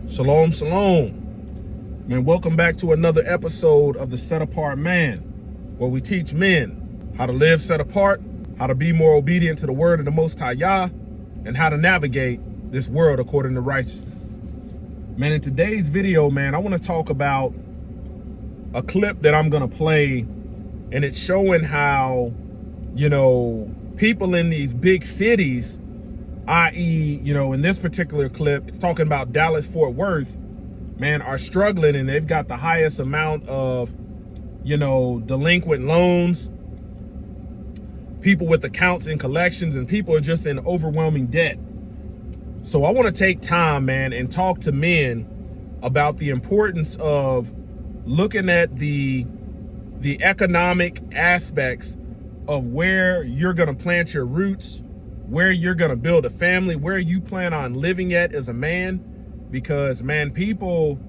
Shalom, shalom. Man, welcome back to another episode of The Set Apart Man, where we teach men how to live set apart, how to be more obedient to the word of the Most High Yah, and how to navigate this world according to righteousness. Man, in today's video, man, I want to talk about a clip that I'm going to play, and it's showing how, people in these big cities, i.e., in this particular clip, it's talking about Dallas, Fort Worth, man, are struggling, and they've got the highest amount of, delinquent loans, people with accounts and collections, and people are just in overwhelming debt. So I want to take time, man, and talk to men about the importance of looking at the economic aspects of where you're going to plant your roots, where you're going to build a family, where you plan on living at as a man. Because, man, people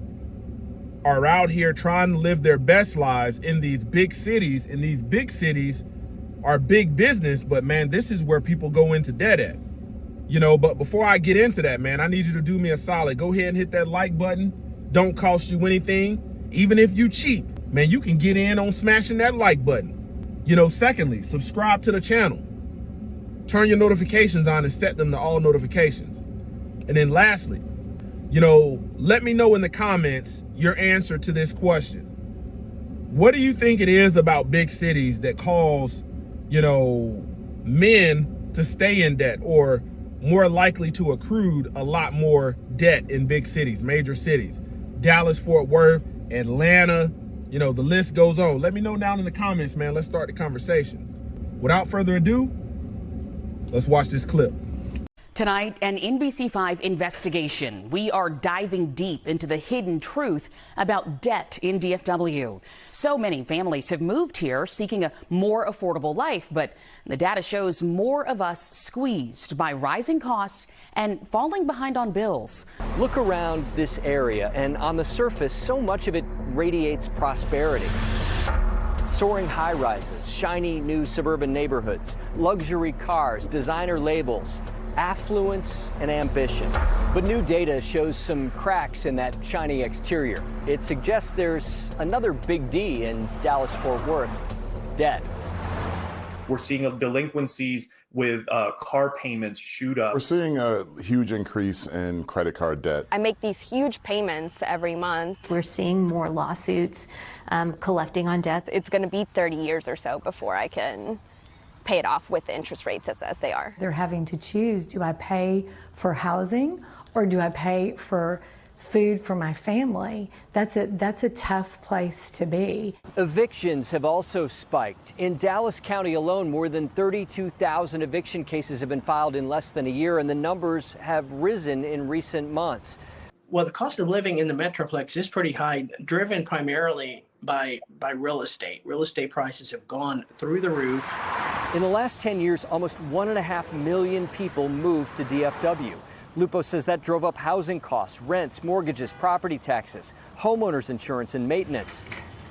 are out here trying to live their best lives in these big cities, and these big cities are big business, but, man, this is where people go into debt at. But before I get into that, man, I need you to do me a solid. Go ahead and hit that like button. Don't cost you anything. Even if you cheap, man, you can get in on smashing that like button. Secondly, subscribe to the channel. Turn your notifications on and set them to all notifications. And then lastly, let me know in the comments your answer to this question. What do you think it is about big cities that cause, men to stay in debt, or more likely to accrue a lot more debt in big cities, major cities? Dallas, Fort Worth, Atlanta, the list goes on. Let me know down in the comments, man. Let's start the conversation. Without further ado, let's watch this clip. Tonight, an NBC5 investigation. We are diving deep into the hidden truth about debt in DFW. So many families have moved here seeking a more affordable life, but the data shows more of us squeezed by rising costs and falling behind on bills. Look around this area, and on the surface, so much of it radiates prosperity. Soaring high-rises, shiny new suburban neighborhoods, luxury cars, designer labels, affluence and ambition. But new data shows some cracks in that shiny exterior. It suggests there's another big D in Dallas-Fort Worth: debt. We're seeing delinquencies with car payments shoot up. We're seeing a huge increase in credit card debt. I make these huge payments every month. We're seeing more lawsuits collecting on debts. It's going to be 30 years or so before I can pay it off with the interest rates as they are. They're having to choose, do I pay for housing or do I pay for food for my family? That's a tough place to be. Evictions have also spiked. In Dallas County alone, more than 32,000 eviction cases have been filed in less than a year, and the numbers have risen in recent months. Well, the cost of living in the Metroplex is pretty high, driven primarily by real estate. Real estate prices have gone through the roof. In the last 10 years, almost 1.5 million people moved to DFW. Lupo says that drove up housing costs, rents, mortgages, property taxes, homeowners insurance, and maintenance,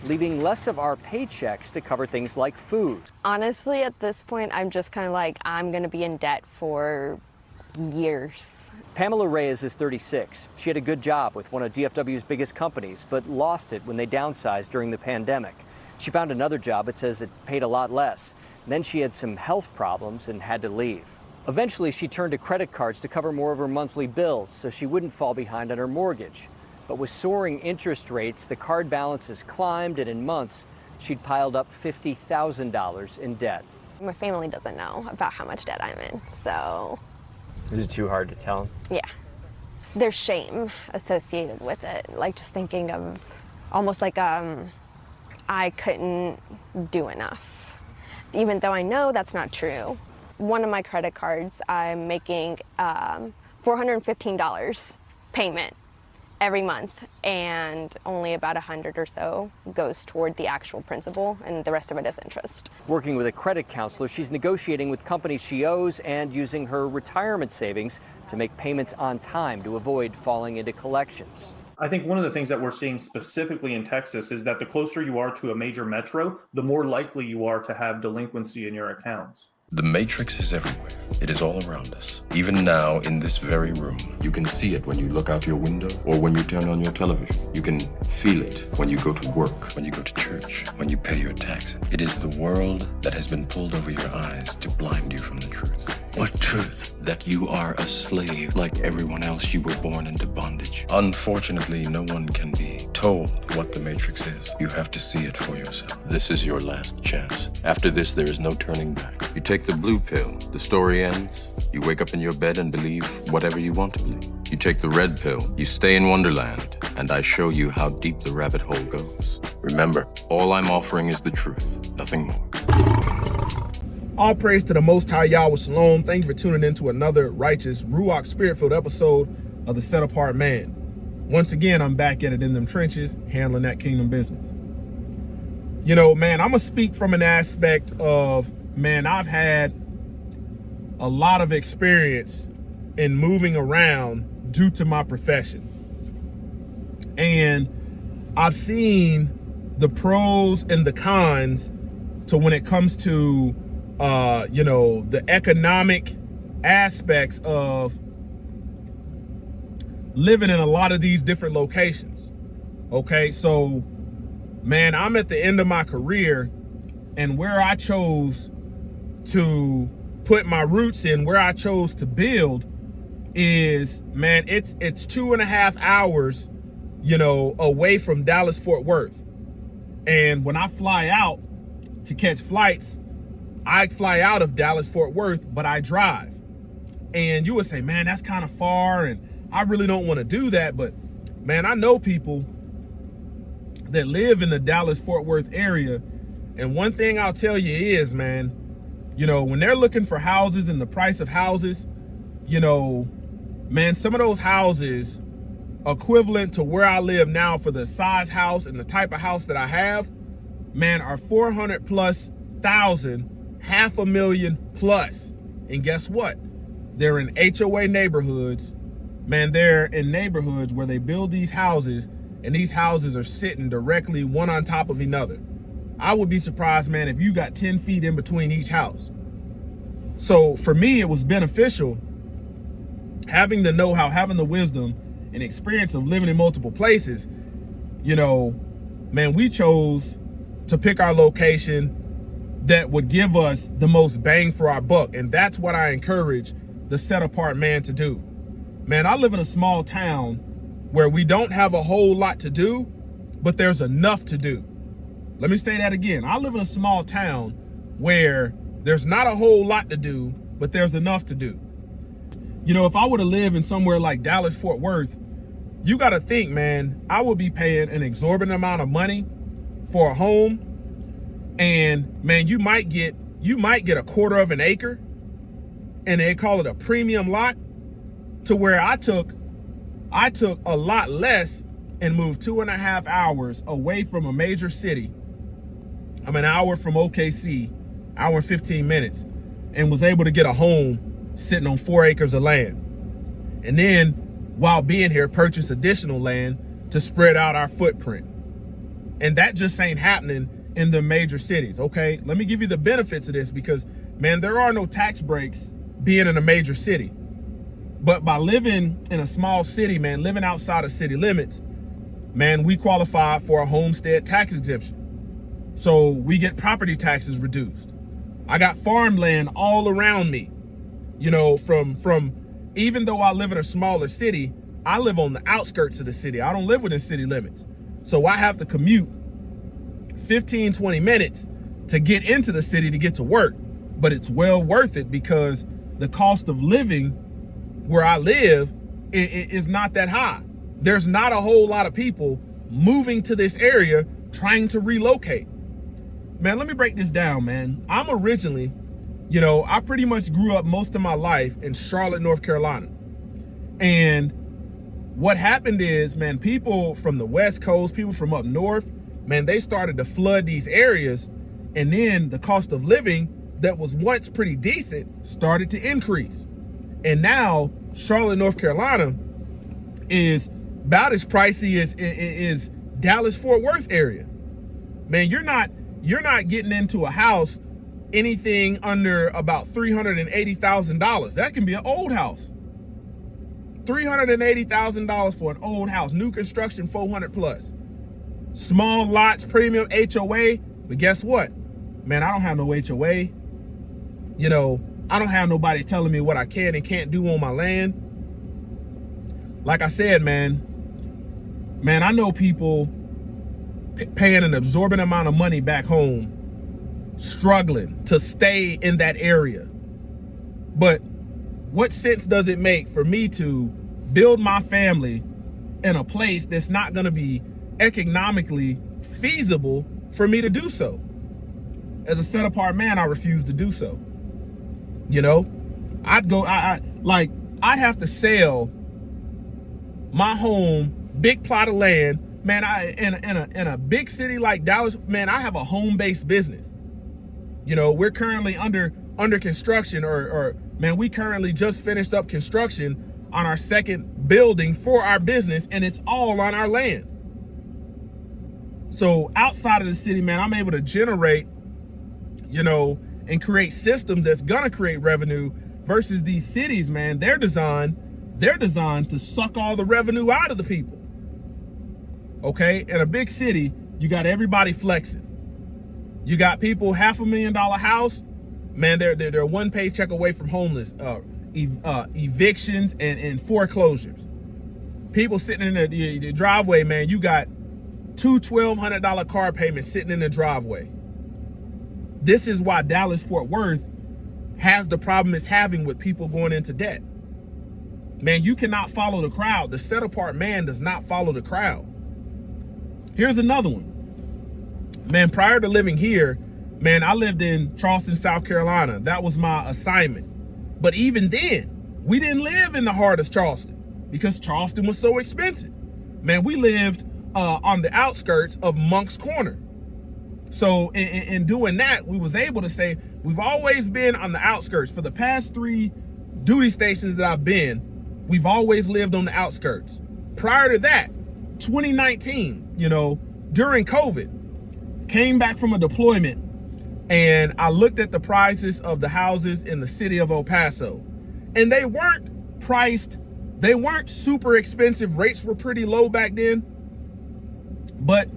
leaving less of our paychecks to cover things like food. Honestly, at this point, I'm just kind of like, I'm going to be in debt for years. Pamela Reyes is 36. She had a good job with one of DFW's biggest companies, but lost it when they downsized during the pandemic. She found another job, it says it paid a lot less. And then she had some health problems and had to leave. Eventually, she turned to credit cards to cover more of her monthly bills so she wouldn't fall behind on her mortgage. But with soaring interest rates, the card balances climbed, and in months, she'd piled up $50,000 in debt. My family doesn't know about how much debt I'm in, so. Is it too hard to tell? Yeah. There's shame associated with it, like just thinking of almost like I couldn't do enough, even though I know that's not true. One of my credit cards, I'm making $415 payment every month, and only about 100 or so goes toward the actual principal, and the rest of it is interest. Working with a credit counselor, she's negotiating with companies she owes and using her retirement savings to make payments on time to avoid falling into collections. I think one of the things that we're seeing specifically in Texas is that the closer you are to a major metro, the more likely you are to have delinquency in your accounts. The Matrix is everywhere. It is all around us. Even now, in this very room. You can see it when you look out your window or when you turn on your television. You can feel it when you go to work, when you go to church, when you pay your taxes. It is the world that has been pulled over your eyes to blind you from the truth. What truth? That you are a slave like everyone else. You were born into bondage. Unfortunately, no one can be told what the Matrix is. You have to see it for yourself. This is your last chance. After this, there is no turning back. You take the blue pill. The story ends. You wake up in your bed and believe whatever you want to believe. You take the red pill. You stay in Wonderland, and I show you how deep the rabbit hole goes. Remember, all I'm offering is the truth, nothing more. All praise to the Most High Yahweh Shalom. Thank you for tuning in to another righteous, Ruach, Spirit-filled episode of The Set Apart Man. Once again, I'm back at it in them trenches, handling that kingdom business. You know, man, I'm going to speak from an aspect of, man, I've had a lot of experience in moving around due to my profession. And I've seen the pros and the cons to when it comes to you know, the economic aspects of living in a lot of these different locations. Okay, so man, I'm at the end of my career, and where I chose to put my roots in, where I chose to build is, man, it's 2.5 hours, you know, away from Dallas Fort Worth. And when I fly out to catch flights, I fly out of Dallas Fort Worth, but I drive. And you would say, man, that's kind of far, and I really don't want to do that. But man, I know people that live in the Dallas Fort Worth area, and one thing I'll tell you is, man, you know, when they're looking for houses and the price of houses, you know, man, some of those houses equivalent to where I live now for the size house and the type of house that I have, man, are 400,000+, $500,000 plus. And guess what? They're in HOA neighborhoods. Man, they're in neighborhoods where they build these houses, and these houses are sitting directly one on top of another. I would be surprised, man, if you got 10 feet in between each house. So for me, it was beneficial having the know-how, having the wisdom and experience of living in multiple places. You know, man, we chose to pick our location that would give us the most bang for our buck. And that's what I encourage the Set Apart Man to do. Man, I live in a small town where we don't have a whole lot to do, but there's enough to do. Let me say that again. I live in a small town where there's not a whole lot to do, but there's enough to do. You know, if I were to live in somewhere like Dallas Fort Worth, you got to think, man, I would be paying an exorbitant amount of money for a home. And man, you might get a quarter of an acre, and they call it a premium lot, to where I took a lot less and moved 2.5 hours away from a major city. I'm an hour from OKC, hour and 15 minutes, and was able to get a home sitting on 4 acres of land. And then while being here, purchase additional land to spread out our footprint. And that just ain't happening in the major cities. Okay, let me give you the benefits of this, because man, there are no tax breaks being in a major city. But by living in a small city, man, living outside of city limits, man, we qualify for a homestead tax exemption. So we get property taxes reduced. I got farmland all around me. You know, from even though I live in a smaller city, I live on the outskirts of the city. I don't live within city limits. So I have to commute 15, 20 minutes to get into the city to get to work. But it's well worth it, because the cost of living where I live is not that high. There's not a whole lot of people moving to this area trying to relocate. Man, let me break this down, man. I'm originally, you know, I pretty much grew up most of my life in Charlotte, North Carolina. And what happened is, man, people from the West Coast, people from up north, man, they started to flood these areas. And then the cost of living that was once pretty decent started to increase. And now Charlotte, North Carolina is about as pricey as Dallas Fort Worth area. Man, you're not getting into a house anything under about $380,000. That can be an old house. $380,000 for an old house, new construction, 400 plus. Small lots, premium HOA. But guess what? Man, I don't have no HOA. You know, I don't have nobody telling me what I can and can't do on my land. Like I said, man, I know people paying an exorbitant amount of money back home, struggling to stay in that area. But what sense does it make for me to build my family in a place that's not going to be economically feasible for me to do so? As a set apart man, I refuse to do so. You know, I'd have to sell my home, big plot of land, man. In a big city like Dallas, man, I have a home-based business. You know, we're currently under construction, or man, we currently just finished up construction on our second building for our business, and it's all on our land. So outside of the city, man, I'm able to generate, you know, and create systems that's gonna create revenue, versus these cities, man, they're designed to suck all the revenue out of the people. Okay, in a big city, you got everybody flexing. You got people, $500,000 house, man, they're one paycheck away from homeless, evictions and foreclosures. People sitting in the driveway, man, you got two $1,200 car payments sitting in the driveway. This is why Dallas-Fort Worth has the problem it's having with people going into debt. Man, you cannot follow the crowd. The set apart man does not follow the crowd. Here's another one. Man, prior to living here, man, I lived in Charleston, South Carolina. That was my assignment. But even then, we didn't live in the heart of Charleston because Charleston was so expensive. Man, we lived on the outskirts of Monk's Corner. So in doing that, we was able to say, we've always been on the outskirts. For the past 3 duty stations that I've been, we've always lived on the outskirts. Prior to that, 2019, you know, during COVID, came back from a deployment, and I looked at the prices of the houses in the city of El Paso, and they weren't super expensive. Rates were pretty low back then, but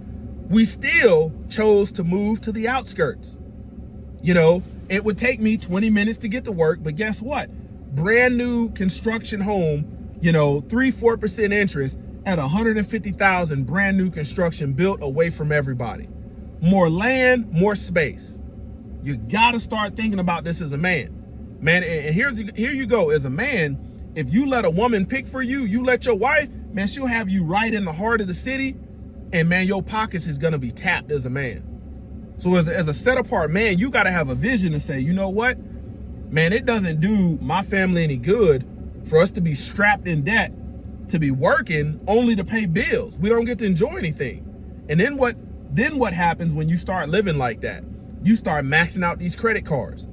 we still chose to move to the outskirts. You know, it would take me 20 minutes to get to work, but guess what? Brand new construction home, you know, 3-4% interest at $150,000, brand new construction built away from everybody. More land, more space. You gotta start thinking about this as a man. Man, and here you go. As a man, if you let a woman pick for you, you let your wife, man, she'll have you right in the heart of the city, and man, your pockets is gonna be tapped as a man. So as a set apart man, you gotta have a vision and say, you know what? Man, it doesn't do my family any good for us to be strapped in debt, to be working only to pay bills. We don't get to enjoy anything. And then what happens when you start living like that? You start maxing out these credit cards.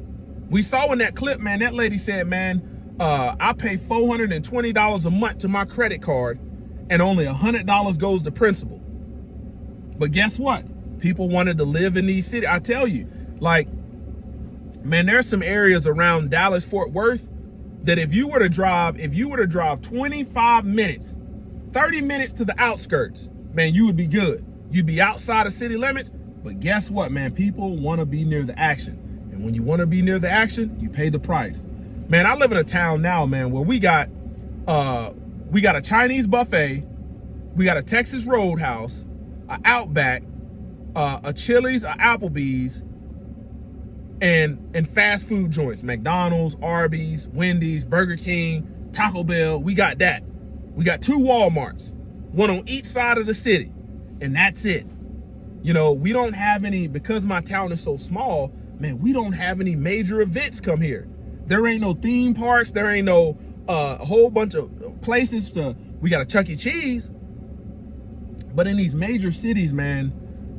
We saw in that clip, man, that lady said, man, I pay $420 a month to my credit card and only $100 goes to principal. But guess what? People wanted to live in these cities. I tell you, like, man, there's some areas around Dallas, Fort Worth that if you were to drive 25 minutes, 30 minutes to the outskirts, man, you would be good. You'd be outside of city limits. But guess what, man? People want to be near the action. And when you want to be near the action, you pay the price. Man, I live in a town now, man, where we got a Chinese buffet, we got a Texas Roadhouse, an Outback, a Chili's, a Applebee's, and fast food joints, McDonald's, Arby's, Wendy's, Burger King, Taco Bell. We got that. We got 2 Walmarts, one on each side of the city, and that's it. You know, we don't have any, because my town is so small, man, we don't have any major events come here. There ain't no theme parks. There ain't no a whole bunch of places we got a Chuck E. Cheese. But in these major cities, man,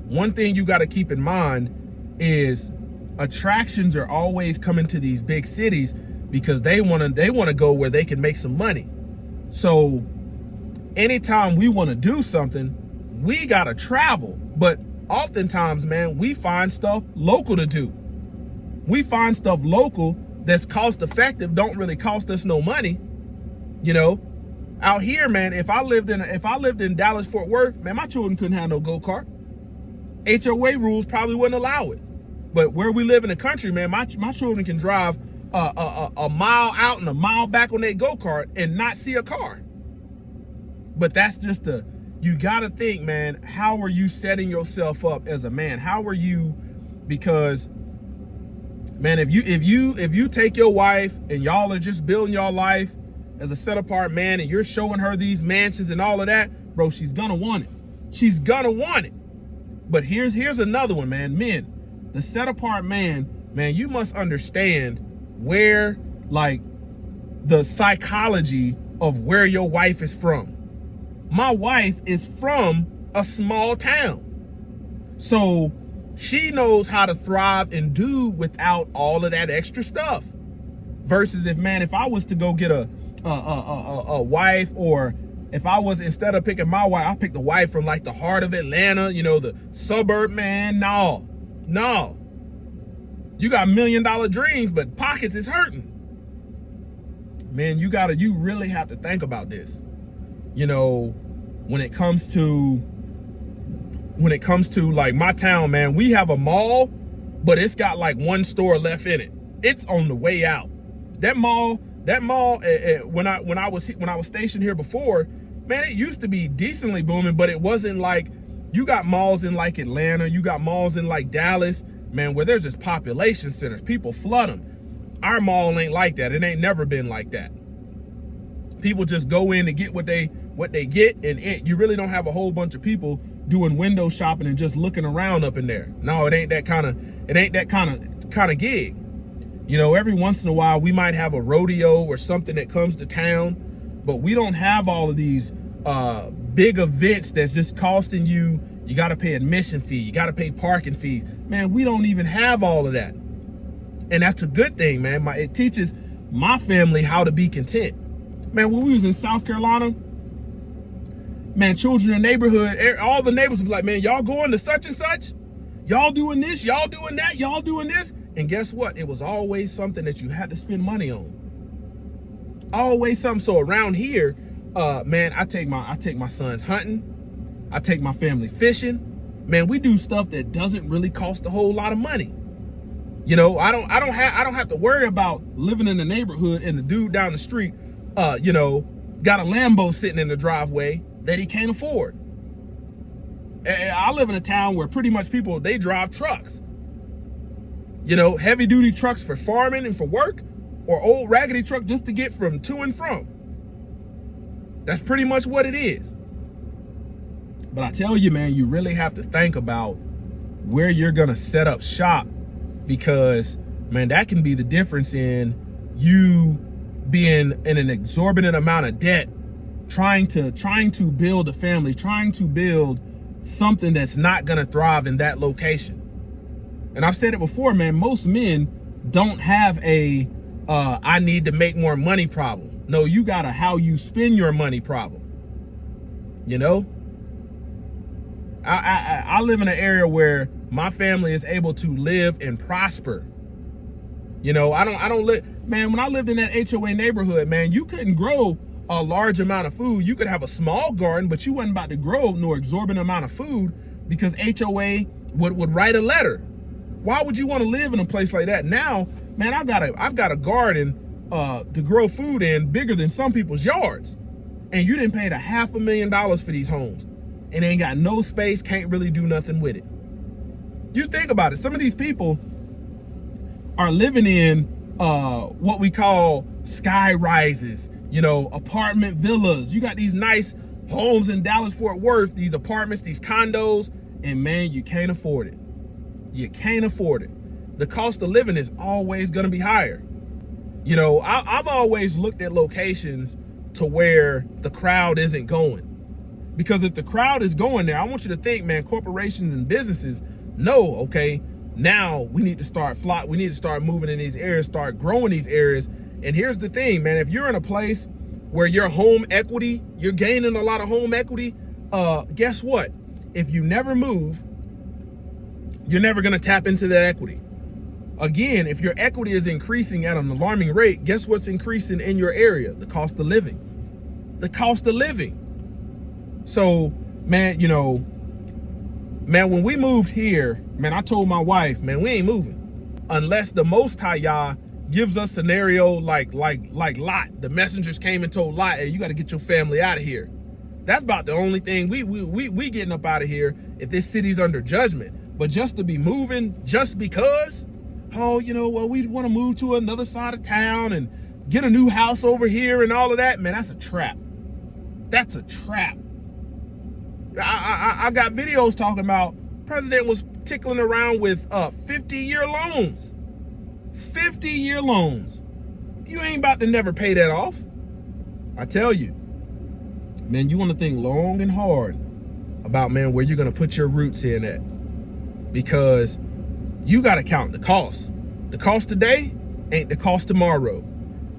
one thing you got to keep in mind is attractions are always coming to these big cities because they want to go where they can make some money. So anytime we want to do something, we got to travel. But oftentimes, man, we find stuff local to do. We find stuff local that's cost effective, don't really cost us no money. You know, out here, man, if I lived in Dallas, Fort Worth, man, my children couldn't have no go-kart. HOA rules probably wouldn't allow it. But where we live in the country, man, my children can drive a mile out and a mile back on their go-kart and not see a car. But that's just you gotta think, man, how are you setting yourself up as a man? How are you, because man, if you take your wife and y'all are just building your life as a set apart man and you're showing her these mansions and all of that, bro, she's gonna want it. She's gonna want it. But here's another one, man. Men, the set apart man, you must understand where, like, the psychology of where your wife is from. My wife is from a small town. So she knows how to thrive and do without all of that extra stuff. Versus if I was to go get a wife, or if I was, instead of picking my wife, I picked a wife from like the heart of Atlanta, you know, the suburb, man. No. You got $1 million dreams, but pockets is hurting. Man, you really have to think about this. You know, when it comes to like my town, man, we have a mall, but it's got like one store left in it. It's on the way out. That mall, when I was stationed here before, man, it used to be decently booming, but it wasn't like, you got malls in like Atlanta, you got malls in like Dallas, man, where there's just population centers. People flood them. Our mall ain't like that. It ain't never been like that. People just go in to get what they get, and you really don't have a whole bunch of people doing window shopping and just looking around up in there. No, it ain't that kind of gig. You know, every once in a while we might have a rodeo or something that comes to town, but we don't have all of these big events that's just costing you got to pay admission fee, you got to pay parking fees. Man, we don't even have all of that. And that's a good thing, man. It teaches my family how to be content. Man, when we was in South Carolina, man, children in the neighborhood, all the neighbors would be like, man, y'all going to such and such? Y'all doing this, y'all doing that, y'all doing this? And guess what? It was always something that you had to spend money on. Always something. So around here, man, I take my sons hunting. I take my family fishing. Man, we do stuff that doesn't really cost a whole lot of money. You know, I don't have to worry about living in the neighborhood and the dude down the street, you know, got a Lambo sitting in the driveway that he can't afford. I live in a town where pretty much people, they drive trucks. You know, heavy duty trucks for farming and for work, or old raggedy truck just to get from to and from. That's pretty much what it is. But I tell you, man, you really have to think about where you're gonna set up shop, because, man, that can be the difference in you being in an exorbitant amount of debt, trying to build a family, trying to build something that's not gonna thrive in that location. And I've said it before, man, most men don't have a I need to make more money problem. No, you got a how you spend your money problem. You know? I live in an area where my family is able to live and prosper. You know, I don't live, man, when I lived in that HOA neighborhood, man, you couldn't grow a large amount of food. You could have a small garden, but you wasn't about to grow no exorbitant amount of food, because HOA would write a letter. Why would you want to live in a place like that? Now, man, I've got a garden to grow food in bigger than some people's yards. And you didn't pay $500,000 for these homes. And they ain't got no space, can't really do nothing with it. You think about it, some of these people are living in what we call sky rises, you know, apartment villas. You got these nice homes in Dallas, Fort Worth, these apartments, these condos, and man, you can't afford it. You can't afford it. The cost of living is always gonna be higher. You know, I've always looked at locations to where the crowd isn't going. Because if the crowd is going there, I want you to think, man, corporations and businesses know, okay, now we need to start moving in these areas, start growing these areas. And here's the thing, man, if you're in a place where your home equity, you're gaining a lot of home equity, guess what? If you never move, you're never gonna tap into that equity. Again, if your equity is increasing at an alarming rate, guess what's increasing in your area? The cost of living. The cost of living. So, man, you know, man, when we moved here, man, I told my wife, man, we ain't moving unless the Most High Yah gives us scenario like Lot. The messengers came and told Lot, hey, you got to get your family out of here. That's about the only thing we getting up out of here if this city's under judgment. But just to be moving just because, oh, you know, well, we want to move to another side of town and get a new house over here and all of that, man, that's a trap. That's a trap. I got videos talking about president was tickling around with 50-year loans. 50-year loans. You ain't about to never pay that off. I tell you, man, you want to think long and hard about, man, where you're going to put your roots in at. Because you got to count the cost. The cost today ain't the cost tomorrow.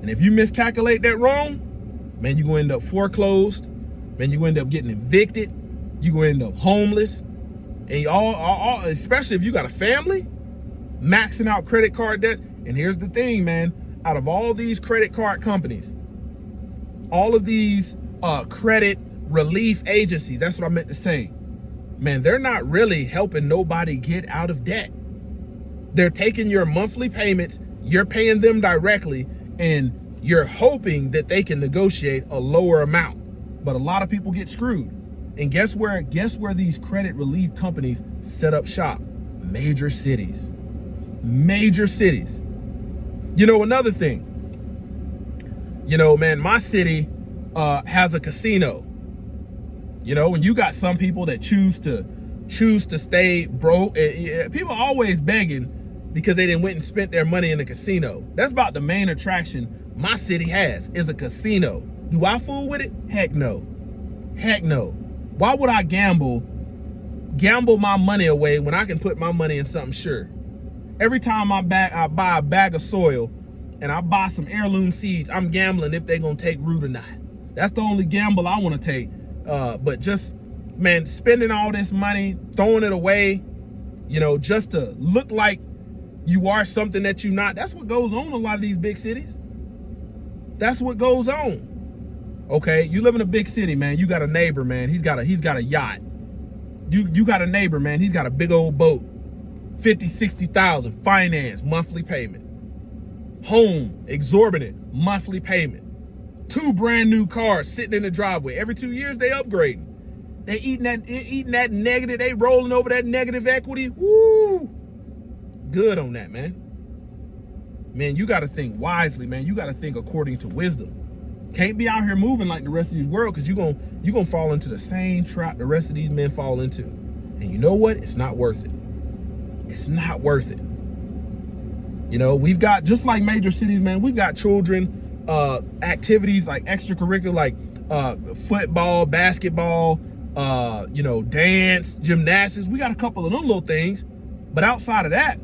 And if you miscalculate that wrong, man, you're going to end up foreclosed. Man, you're going to end up getting evicted. You're going to end up homeless. And all, especially if you got a family, maxing out credit card debt. And here's the thing, man, out of all these credit card companies, all of these credit relief agencies, that's what I meant to say, man, they're not really helping nobody get out of debt. They're taking your monthly payments, you're paying them directly, and you're hoping that they can negotiate a lower amount. But a lot of people get screwed. And guess where these credit relief companies set up shop? Major cities. Major cities. You know, another thing, you know, man, my city has a casino. You know, and you got some people that choose to stay broke. People are always begging because they didn't went and spent their money in a casino. That's about the main attraction my city has, is a casino. Do I fool with it? Heck no. Heck no. Why would I gamble my money away when I can put my money in something sure? Every time I buy a bag of soil and I buy some heirloom seeds, I'm gambling if they're gonna take root or not. That's the only gamble I want to take. But just, man, spending all this money, throwing it away, you know, just to look like you are something that you're not. That's what goes on in a lot of these big cities. That's what goes on. Okay, you live in a big city, man. You got a neighbor, man. He's got a yacht. You got a neighbor, man. He's got a big old boat. 50, 60,000 finance, monthly payment. Home, exorbitant monthly payment. 2 brand new cars sitting in the driveway. Every 2 years they upgrading. They eating that negative. They rolling over that negative equity. Woo! Good on that, man. Man, you got to think wisely, man. You got to think according to wisdom. Can't be out here moving like the rest of these world, because you're gonna fall into the same trap the rest of these men fall into. And you know what? It's not worth it. It's not worth it. You know, we've got, just like major cities, man, we've got children activities like extracurricular, like football, basketball, you know, dance, gymnastics. We got a couple of them little things. But outside of that,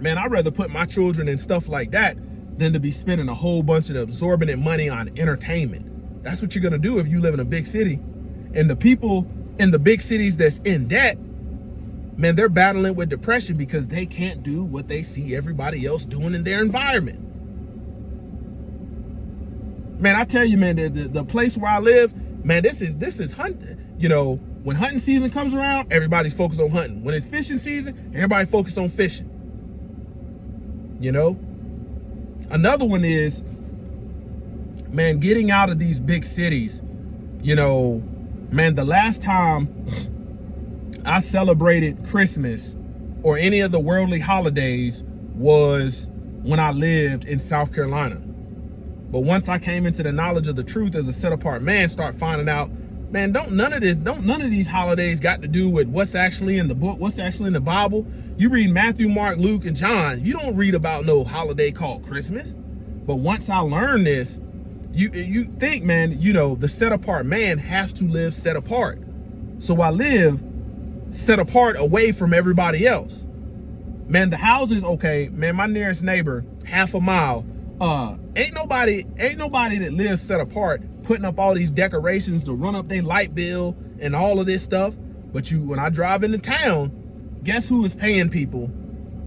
man, I'd rather put my children in stuff like that than to be spending a whole bunch of exorbitant money on entertainment. That's what you're gonna do if you live in a big city. And the people in the big cities that's in debt, man, they're battling with depression because they can't do what they see everybody else doing in their environment. Man, I tell you, man, the place where I live, man, this is hunting. You know, when hunting season comes around, everybody's focused on hunting. When it's fishing season, everybody focused on fishing. You know? Another one is, man, getting out of these big cities. You know, man, the last time I celebrated Christmas or any of the worldly holidays was when I lived in South Carolina. But once I came into the knowledge of the truth as a set apart man, start finding out, man, none of these holidays got to do with what's actually in the book, what's actually in the Bible. You read Matthew, Mark, Luke, and John, you don't read about no holiday called Christmas. But once I learned this, you think, man, you know, the set apart man has to live set apart. So I live set apart away from everybody else. Man, the houses, okay, man, my nearest neighbor, half a mile, ain't nobody that lives set apart putting up all these decorations to run up their light bill and all of this stuff. But when I drive into town, guess who is paying people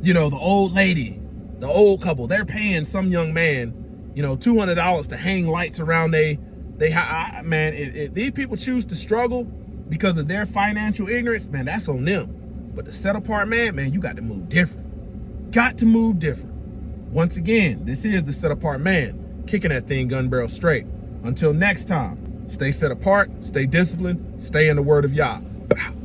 You know, the old lady, the old couple, they're paying some young man, you know, $200 to hang lights around man, if these people choose to struggle because of their financial ignorance, man, that's on them. But the set apart man, you got to move different. Got to move different. Once again, this is the Set Apart Man, kicking that thing gun barrel straight. Until next time, stay set apart, stay disciplined, stay in the word of Yah. Bow.